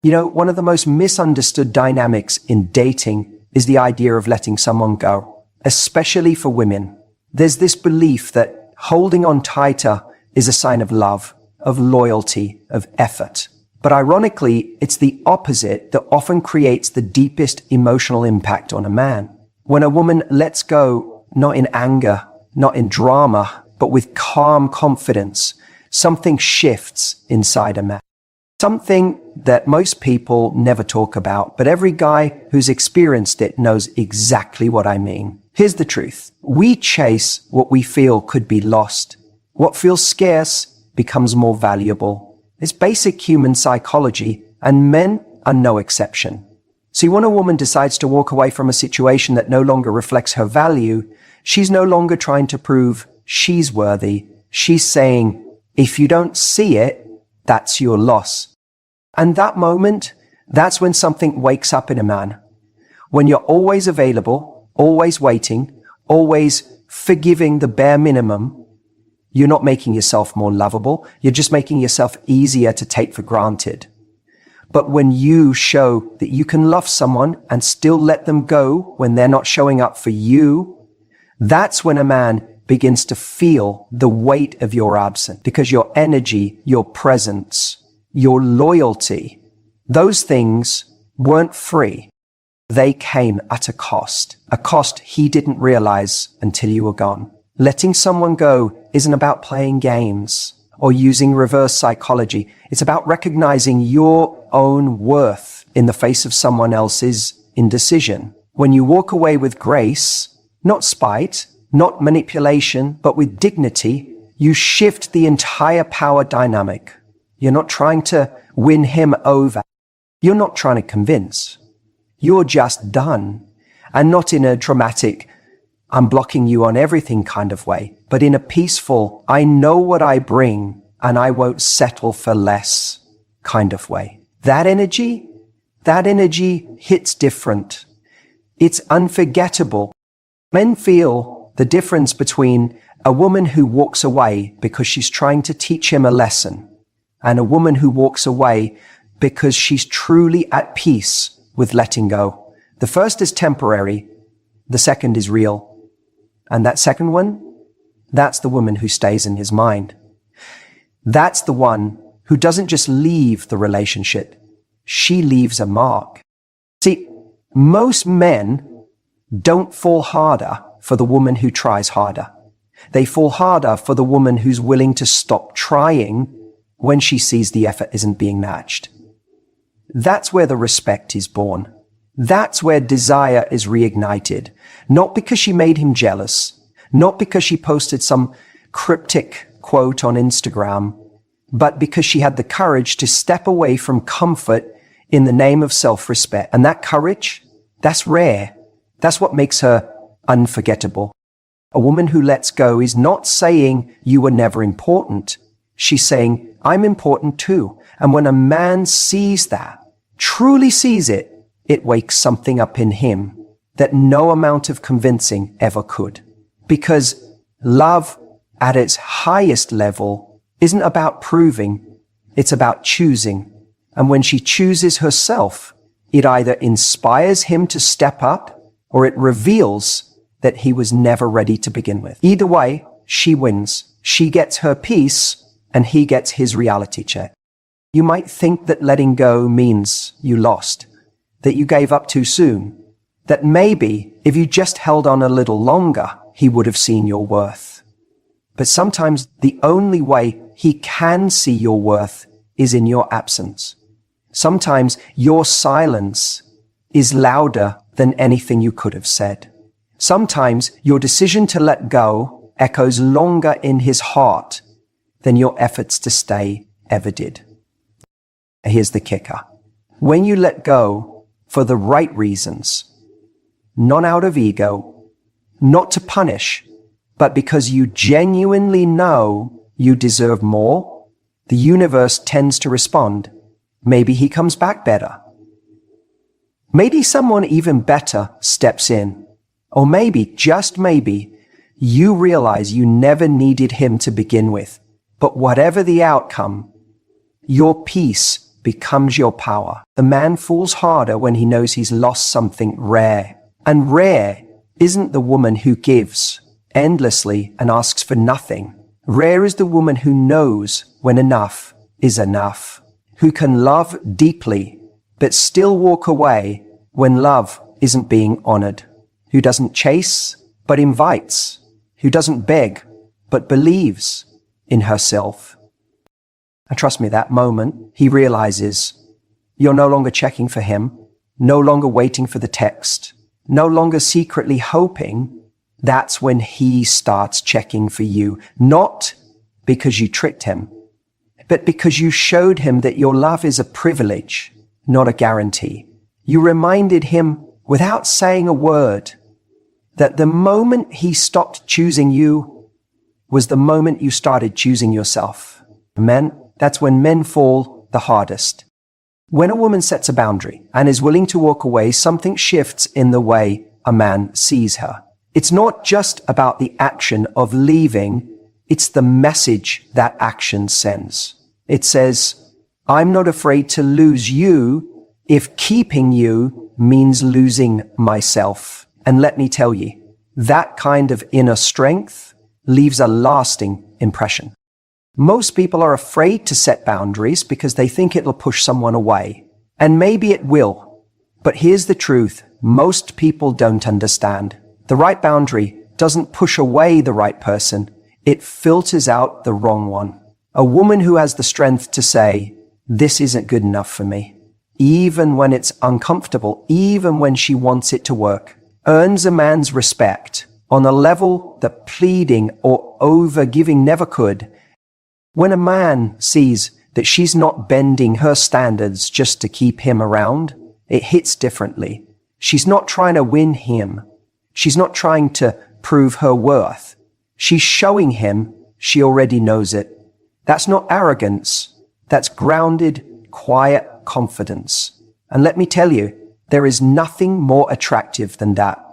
You know, one of the most misunderstood dynamics in dating is the idea of letting someone go, especially for women. There's this belief that holding on tighter is a sign of love, of loyalty, of effort. But ironically, it's the opposite that often creates the deepest emotional impact on a man. When a woman lets go, not in anger, not in drama, but with calm confidence, something shifts inside a man. Something that most people never talk about, but every guy who's experienced it knows exactly what I mean. Here's the truth. We chase what we feel could be lost. What feels scarce becomes more valuable. It's basic human psychology, and men are no exception. See, when a woman decides to walk away from a situation that no longer reflects her value, she's no longer trying to prove she's worthy. She's saying, if you don't see it, that's your loss. And that moment, that's when something wakes up in a man. When you're always available, always waiting, always forgiving the bare minimum, you're not making yourself more lovable. You're just making yourself easier to take for granted. But when you show that you can love someone and still let them go when they're not showing up for you, that's when a man begins to feel the weight of your absence, because your energy, your presence, your loyalty, those things weren't free. They came at a cost he didn't realize until you were gone. Letting someone go isn't about playing games or using reverse psychology. It's about recognizing your own worth in the face of someone else's indecision. When you walk away with grace, not spite, not manipulation, but with dignity, you shift the entire power dynamic. You're not trying to win him over. You're not trying to convince. You're just done. And not in a dramatic, I'm blocking you on everything kind of way, but in a peaceful, I know what I bring and I won't settle for less kind of way. That energy hits different. It's unforgettable. Men feel the difference between a woman who walks away because she's trying to teach him a lesson and a woman who walks away because she's truly at peace with letting go. The first is temporary. The second is real. And that second one, that's the woman who stays in his mind. That's the one who doesn't just leave the relationship. She leaves a mark. See, most men don't fall harder for the woman who tries harder. They fall harder for the woman who's willing to stop trying when she sees the effort isn't being matched. That's where the respect is born. That's where desire is reignited. Not because she made him jealous, not because she posted some cryptic quote on Instagram, but because she had the courage to step away from comfort in the name of self-respect. And that courage, that's rare. That's what makes her unforgettable. A woman who lets go is not saying you were never important. She's saying, I'm important too. And when a man sees that, truly sees it, it wakes something up in him that no amount of convincing ever could. Because love at its highest level isn't about proving, it's about choosing. And when she chooses herself, it either inspires him to step up or it reveals that he was never ready to begin with. Either way, she wins. She gets her peace and he gets his reality check. You might think that letting go means you lost, that you gave up too soon, that maybe if you just held on a little longer, he would have seen your worth. But sometimes the only way he can see your worth is in your absence. Sometimes your silence is louder than anything you could have said. Sometimes your decision to let go echoes longer in his heart than your efforts to stay ever did. Here's the kicker. When you let go for the right reasons, not out of ego, not to punish, but because you genuinely know you deserve more, the universe tends to respond. Maybe he comes back better. Maybe someone even better steps in. Or maybe, just maybe, you realize you never needed him to begin with. But whatever the outcome, your peace becomes your power. The man falls harder when he knows he's lost something rare. And rare isn't the woman who gives endlessly and asks for nothing. Rare is the woman who knows when enough is enough, who can love deeply but still walk away when love isn't being honored, who doesn't chase but invites, who doesn't beg but believes in herself. And trust me, that moment he realizes you're no longer checking for him, no longer waiting for the text, no longer secretly hoping. That's when he starts checking for you, not because you tricked him, but because you showed him that your love is a privilege, not a guarantee. You reminded him without saying a word that the moment he stopped choosing you was the moment you started choosing yourself. Men, that's when men fall the hardest. When a woman sets a boundary and is willing to walk away, something shifts in the way a man sees her. It's not just about the action of leaving, it's the message that action sends. It says, I'm not afraid to lose you if keeping you means losing myself. And let me tell you, that kind of inner strength leaves a lasting impression. Most people are afraid to set boundaries because they think it'll push someone away. And maybe it will. But here's the truth. Most people don't understand. The right boundary doesn't push away the right person. It filters out the wrong one. A woman who has the strength to say, this isn't good enough for me, even when it's uncomfortable, even when she wants it to work, earns a man's respect on a level that pleading or over-giving never could. When a man sees that she's not bending her standards just to keep him around, it hits differently. She's not trying to win him. She's not trying to prove her worth. She's showing him she already knows it. That's not arrogance. That's grounded, quiet confidence. And let me tell you, there is nothing more attractive than that.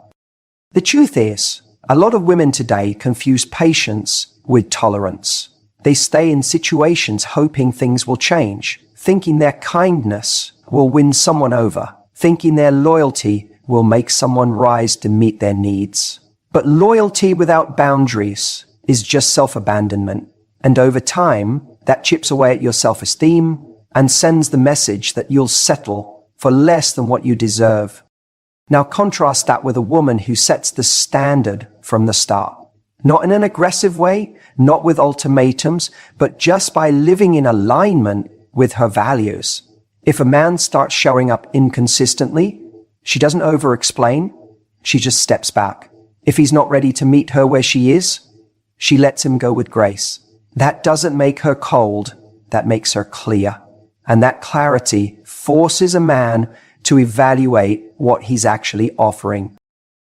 The truth is, a lot of women today confuse patience with tolerance. They stay in situations hoping things will change, thinking their kindness will win someone over, thinking their loyalty will make someone rise to meet their needs. But loyalty without boundaries is just self-abandonment. And over time, that chips away at your self-esteem and sends the message that you'll settle for less than what you deserve. Now contrast that with a woman who sets the standard from the start. Not in an aggressive way, not with ultimatums, but just by living in alignment with her values. If a man starts showing up inconsistently, she doesn't over-explain, she just steps back. If he's not ready to meet her where she is, she lets him go with grace. That doesn't make her cold, that makes her clear. And that clarity forces a man to evaluate what he's actually offering.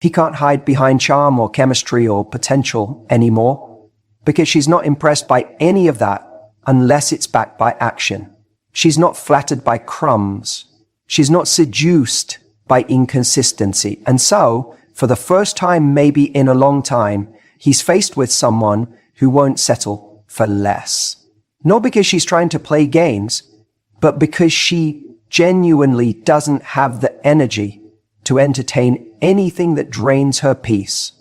He can't hide behind charm or chemistry or potential anymore, because she's not impressed by any of that unless it's backed by action. She's not flattered by crumbs. She's not seduced by inconsistency. And so, for the first time maybe in a long time, he's faced with someone who won't settle for less. Not because she's trying to play games, but because she genuinely doesn't have the energy to entertain anything that drains her peace.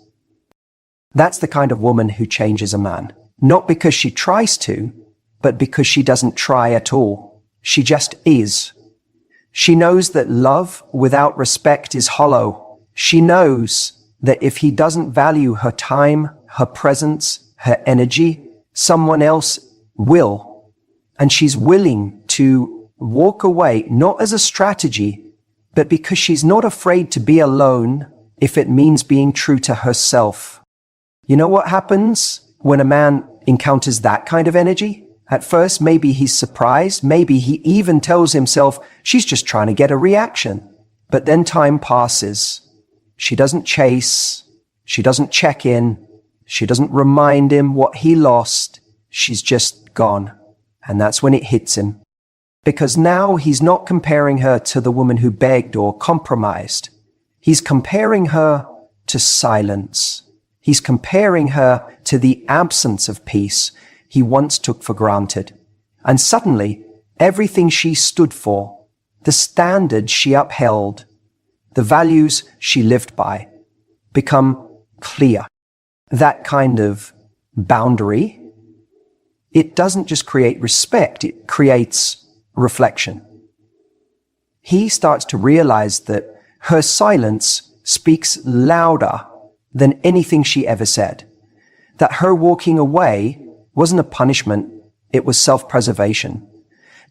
That's the kind of woman who changes a man. Not because she tries to, but because she doesn't try at all. She just is. She knows that love without respect is hollow. She knows that if he doesn't value her time, her presence, her energy, someone else will. And she's willing to walk away, not as a strategy, but because she's not afraid to be alone if it means being true to herself. You know what happens when a man encounters that kind of energy? At first, maybe he's surprised. Maybe he even tells himself, she's just trying to get a reaction. But then time passes. She doesn't chase. She doesn't check in. She doesn't remind him what he lost. She's just gone. And that's when it hits him. Because now he's not comparing her to the woman who begged or compromised. He's comparing her to silence. He's comparing her to the absence of peace he once took for granted. And suddenly, everything she stood for, the standards she upheld, the values she lived by, become clear. That kind of boundary, it doesn't just create respect, it creates reflection. He starts to realize that her silence speaks louder than anything she ever said. That her walking away wasn't a punishment, it was self-preservation.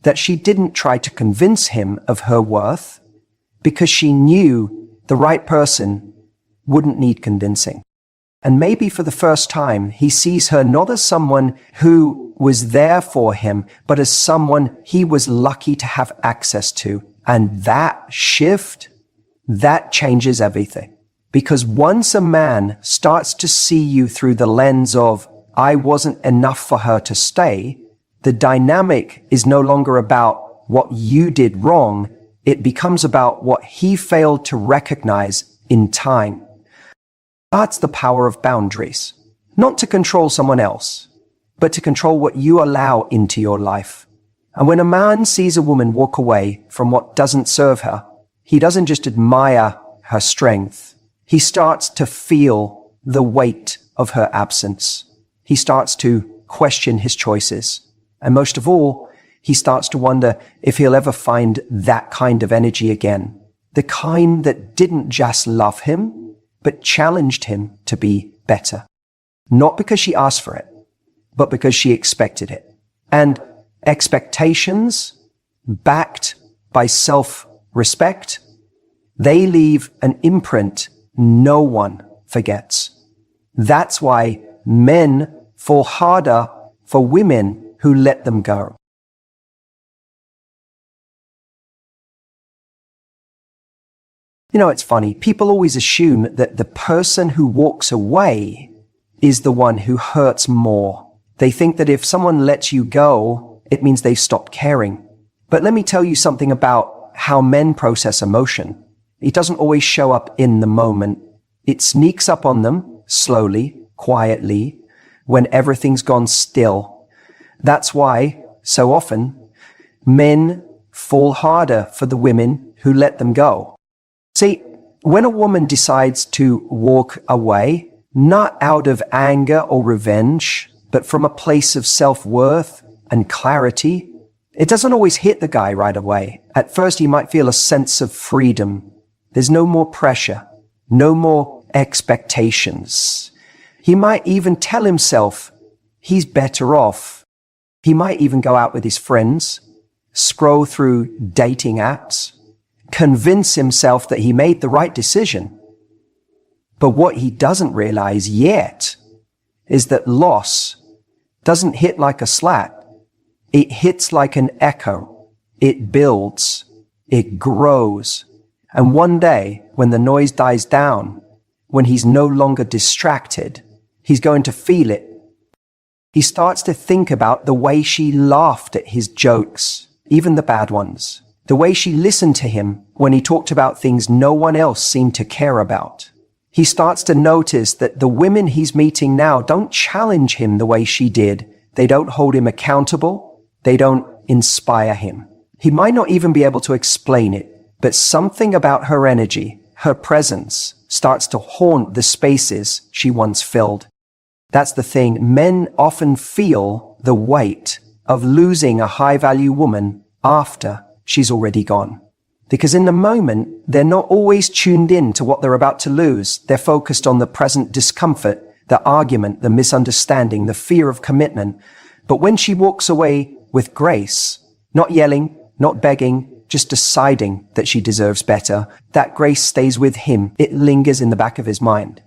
That she didn't try to convince him of her worth because she knew the right person wouldn't need convincing. And maybe for the first time, he sees her not as someone who was there for him, but as someone he was lucky to have access to. And that shift, that changes everything. Because once a man starts to see you through the lens of, I wasn't enough for her to stay, the dynamic is no longer about what you did wrong. It becomes about what he failed to recognize in time. That's the power of boundaries. Not to control someone else, but to control what you allow into your life. And when a man sees a woman walk away from what doesn't serve her, he doesn't just admire her strength. He starts to feel the weight of her absence. He starts to question his choices. And most of all, he starts to wonder if he'll ever find that kind of energy again. The kind that didn't just love him, but challenged him to be better. Not because she asked for it, but because she expected it. And expectations, backed by self-respect, they leave an imprint no one forgets. That's why men fall harder for women who let them go. You know, it's funny. People always assume that the person who walks away is the one who hurts more. They think that if someone lets you go, it means they've stopped caring. But let me tell you something about how men process emotion. It doesn't always show up in the moment. It sneaks up on them slowly, quietly, when everything's gone still. That's why, so often, men fall harder for the women who let them go. See, when a woman decides to walk away, not out of anger or revenge, but from a place of self-worth and clarity, it doesn't always hit the guy right away. At first, he might feel a sense of freedom. There's no more pressure, no more expectations. He might even tell himself he's better off. He might even go out with his friends, scroll through dating apps, convince himself that he made the right decision. But what he doesn't realize yet is that loss doesn't hit like a slap. It hits like an echo. It builds. It grows. And one day, when the noise dies down, when he's no longer distracted, he's going to feel it. He starts to think about the way she laughed at his jokes, even the bad ones. The way she listened to him when he talked about things no one else seemed to care about. He starts to notice that the women he's meeting now don't challenge him the way she did. They don't hold him accountable. They don't inspire him. He might not even be able to explain it, but something about her energy, her presence, starts to haunt the spaces she once filled. That's the thing. Men often feel the weight of losing a high-value woman after she's already gone. Because in the moment, they're not always tuned in to what they're about to lose. They're focused on the present discomfort, the argument, the misunderstanding, the fear of commitment. But when she walks away with grace, not yelling, not begging, just deciding that she deserves better, that grace stays with him. It lingers in the back of his mind.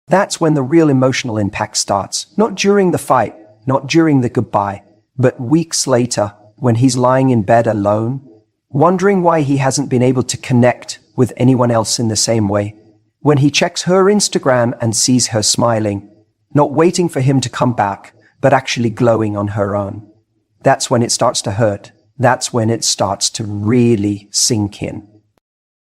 That's when the real emotional impact starts. Not during the fight, not during the goodbye, but weeks later when he's lying in bed alone, wondering why he hasn't been able to connect with anyone else in the same way. When he checks her Instagram and sees her smiling, not waiting for him to come back, but actually glowing on her own. That's when it starts to hurt. That's when it starts to really sink in.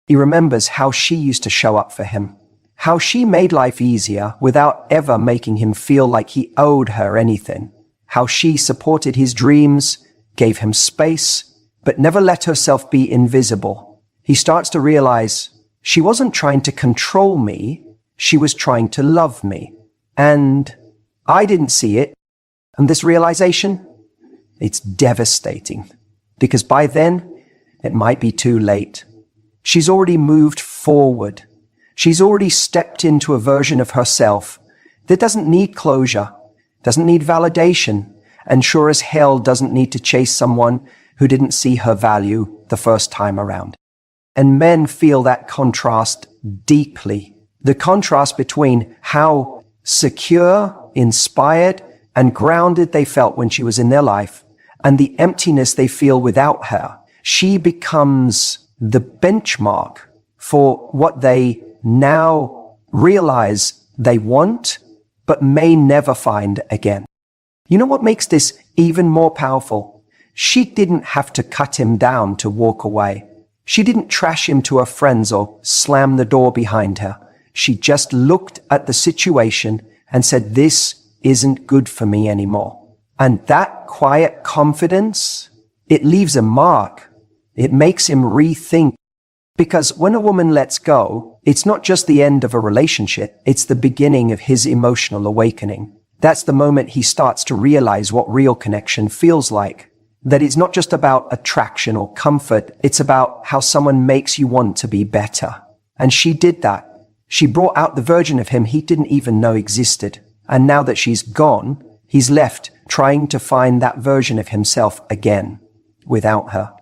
He remembers how she used to show up for him. How she made life easier without ever making him feel like he owed her anything. How she supported his dreams, gave him space, but never let herself be invisible. He starts to realize she wasn't trying to control me, she was trying to love me. And I didn't see it. And this realization, it's devastating. Because by then, it might be too late. She's already moved forward. She's already stepped into a version of herself that doesn't need closure, doesn't need validation, and sure as hell doesn't need to chase someone who didn't see her value the first time around. And men feel that contrast deeply. The contrast between how secure, inspired, and grounded they felt when she was in their life, and the emptiness they feel without her. She becomes the benchmark for what they now realize they want, but may never find again. You know what makes this even more powerful? She didn't have to cut him down to walk away. She didn't trash him to her friends or slam the door behind her. She just looked at the situation and said, this isn't good for me anymore. And that quiet confidence, it leaves a mark. It makes him rethink. Because when a woman lets go, it's not just the end of a relationship, it's the beginning of his emotional awakening. That's the moment he starts to realize what real connection feels like. That it's not just about attraction or comfort, it's about how someone makes you want to be better. And she did that. She brought out the version of him he didn't even know existed. And now that she's gone, he's left trying to find that version of himself again, without her.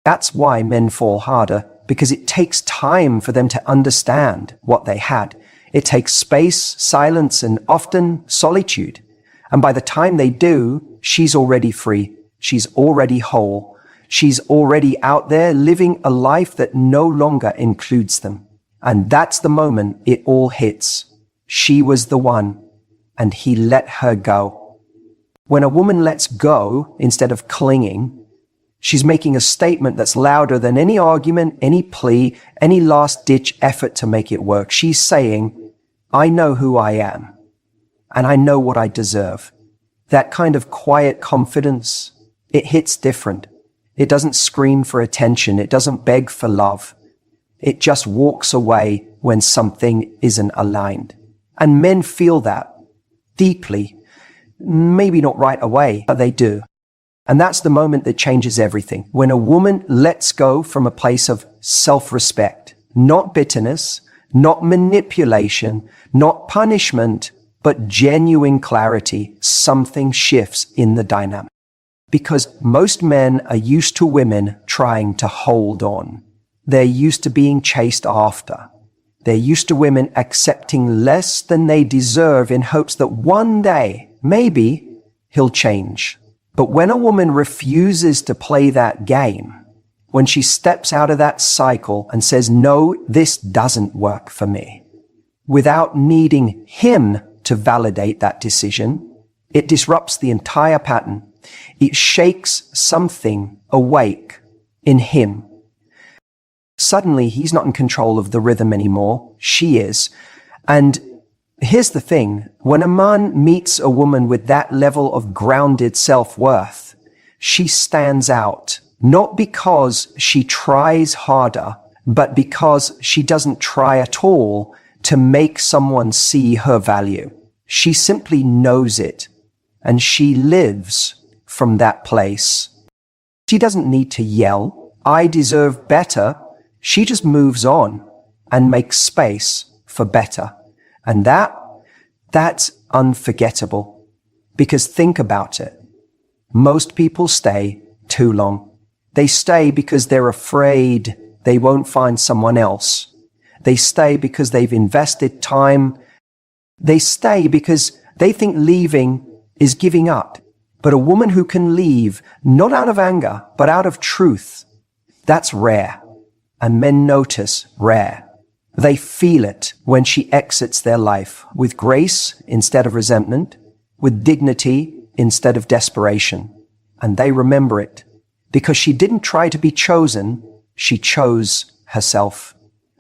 That's why men fall harder, because it takes time for them to understand what they had. It takes space, silence, and often solitude. And by the time they do, she's already free. She's already whole. She's already out there living a life that no longer includes them. And that's the moment it all hits. She was the one, and he let her go. When a woman lets go instead of clinging, she's making a statement that's louder than any argument, any plea, any last-ditch effort to make it work. She's saying, I know who I am, and I know what I deserve. That kind of quiet confidence, it hits different. It doesn't scream for attention. It doesn't beg for love. It just walks away when something isn't aligned. And men feel that deeply. Maybe not right away, but they do. And that's the moment that changes everything. When a woman lets go from a place of self-respect, not bitterness, not manipulation, not punishment, but genuine clarity, something shifts in the dynamic. Because most men are used to women trying to hold on. They're used to being chased after. They're used to women accepting less than they deserve in hopes that one day, maybe, he'll change. But when a woman refuses to play that game, when she steps out of that cycle and says, no, this doesn't work for me, without needing him to validate that decision, it disrupts the entire pattern. It shakes something awake in him. Suddenly, he's not in control of the rhythm anymore. She is. And here's the thing. When a man meets a woman with that level of grounded self-worth, she stands out, not because she tries harder, but because she doesn't try at all to make someone see her value. She simply knows it, and she lives from that place. She doesn't need to yell, I deserve better. She just moves on and makes space for better. And that's unforgettable. Because think about it. Most people stay too long. They stay because they're afraid they won't find someone else. They stay because they've invested time. They stay because they think leaving is giving up. But a woman who can leave, not out of anger, but out of truth, that's rare. And men notice rare. They feel it when she exits their life with grace instead of resentment, with dignity instead of desperation. And they remember it because she didn't try to be chosen, she chose herself.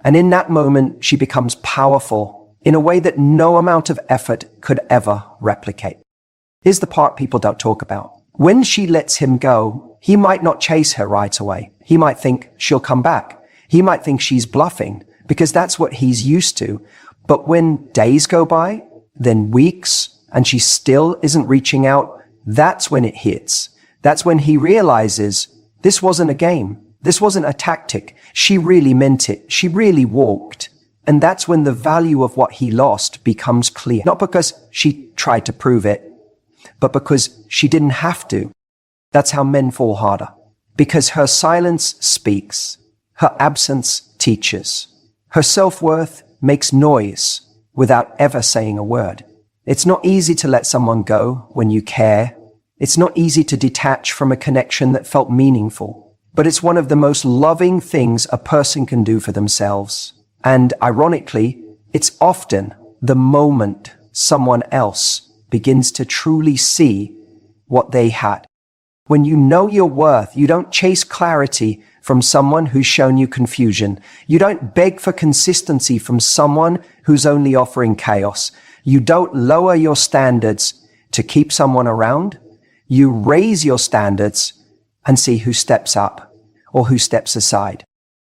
And in that moment, she becomes powerful in a way that no amount of effort could ever replicate. Here's the part people don't talk about. When she lets him go, he might not chase her right away. He might think she'll come back. He might think she's bluffing because that's what he's used to. But when days go by, then weeks, and she still isn't reaching out, that's when it hits. That's when he realizes this wasn't a game. This wasn't a tactic. She really meant it. She really walked. And that's when the value of what he lost becomes clear. Not because she tried to prove it, but because she didn't have to. That's how men fall harder. Because her silence speaks. Her absence teaches. Her self-worth makes noise without ever saying a word. It's not easy to let someone go when you care. It's not easy to detach from a connection that felt meaningful. But it's one of the most loving things a person can do for themselves. And ironically, it's often the moment someone else begins to truly see what they had. When you know your worth, you don't chase clarity from someone who's shown you confusion. You don't beg for consistency from someone who's only offering chaos. You don't lower your standards to keep someone around. You raise your standards and see who steps up or who steps aside.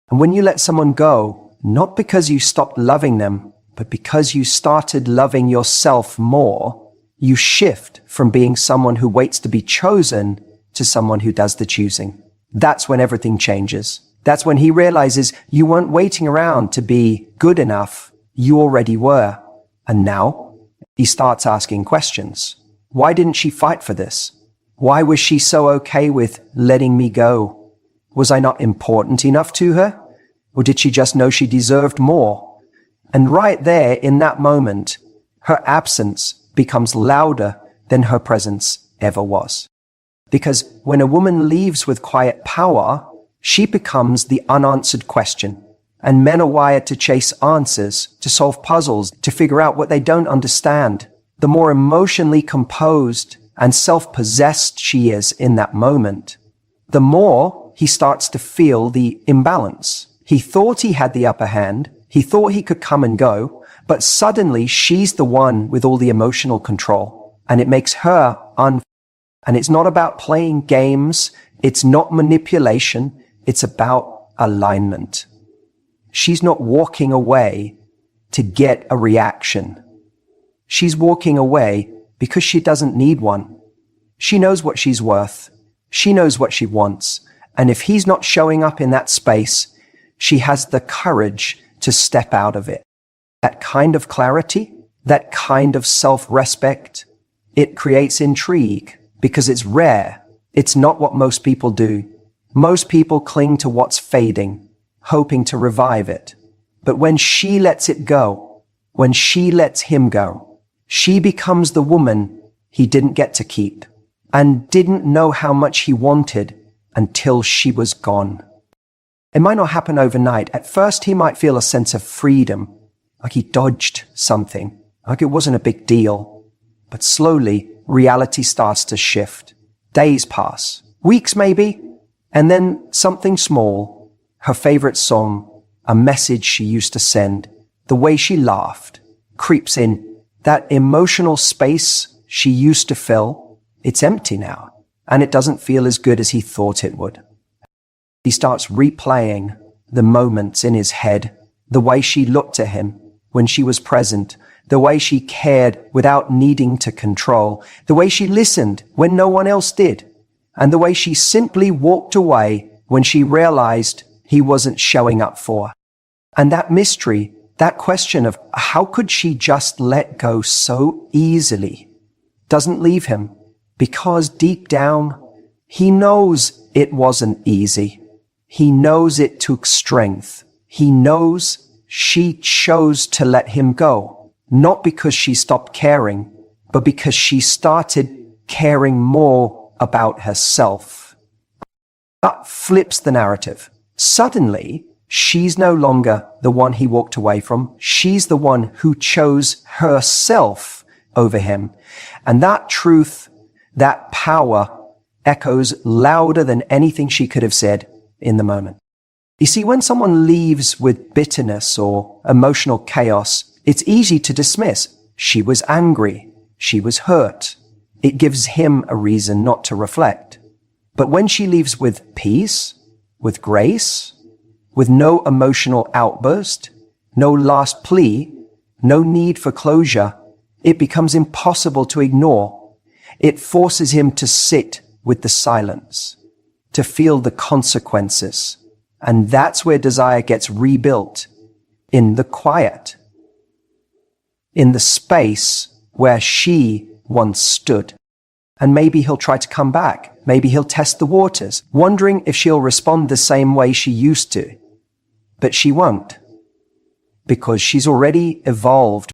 And when you let someone go, not because you stopped loving them, but because you started loving yourself more, you shift from being someone who waits to be chosen to someone who does the choosing. That's when everything changes. That's when he realizes you weren't waiting around to be good enough. You already were. And now he starts asking questions. Why didn't she fight for this? Why was she so okay with letting me go? Was I not important enough to her? Or did she just know she deserved more? And right there in that moment, her absence becomes louder than her presence ever was. Because when a woman leaves with quiet power, she becomes the unanswered question. And men are wired to chase answers, to solve puzzles, to figure out what they don't understand. The more emotionally composed and self-possessed she is in that moment, the more he starts to feel the imbalance. He thought he had the upper hand. He thought he could come and go, but suddenly she's the one with all the emotional control, and it makes her And it's not about playing games. It's not manipulation. It's about alignment. She's not walking away to get a reaction. She's walking away because she doesn't need one. She knows what she's worth. She knows what she wants. And if he's not showing up in that space, she has the courage to step out of it. That kind of clarity, that kind of self-respect, it creates intrigue because it's rare. It's not what most people do. Most people cling to what's fading, hoping to revive it. But when she lets it go, when she lets him go, she becomes the woman he didn't get to keep and didn't know how much he wanted until she was gone. It might not happen overnight. At first, he might feel a sense of freedom, like he dodged something, like it wasn't a big deal. But slowly, reality starts to shift. Days pass, weeks maybe, and then something small, her favorite song, a message she used to send, the way she laughed, creeps in. That emotional space she used to fill, it's empty now, and it doesn't feel as good as he thought it would. He starts replaying the moments in his head, the way she looked at him when she was present, the way she cared without needing to control, the way she listened when no one else did, and the way she simply walked away when she realized he wasn't showing up for her. And that mystery, that question of how could she just let go so easily, doesn't leave him, because deep down, he knows it wasn't easy. He knows it took strength. He knows she chose to let him go, not because she stopped caring, but because she started caring more about herself. That flips the narrative. Suddenly, she's no longer the one he walked away from. She's the one who chose herself over him. And that truth, that power, echoes louder than anything she could have said in the moment. You see, when someone leaves with bitterness or emotional chaos, it's easy to dismiss. She was angry. She was hurt. It gives him a reason not to reflect. But when she leaves with peace, with grace, with no emotional outburst, no last plea, no need for closure, it becomes impossible to ignore. It forces him to sit with the silence, to feel the consequences. And that's where desire gets rebuilt, in the quiet, in the space where she once stood. And maybe he'll try to come back. Maybe he'll test the waters, wondering if she'll respond the same way she used to. But she won't, because she's already evolved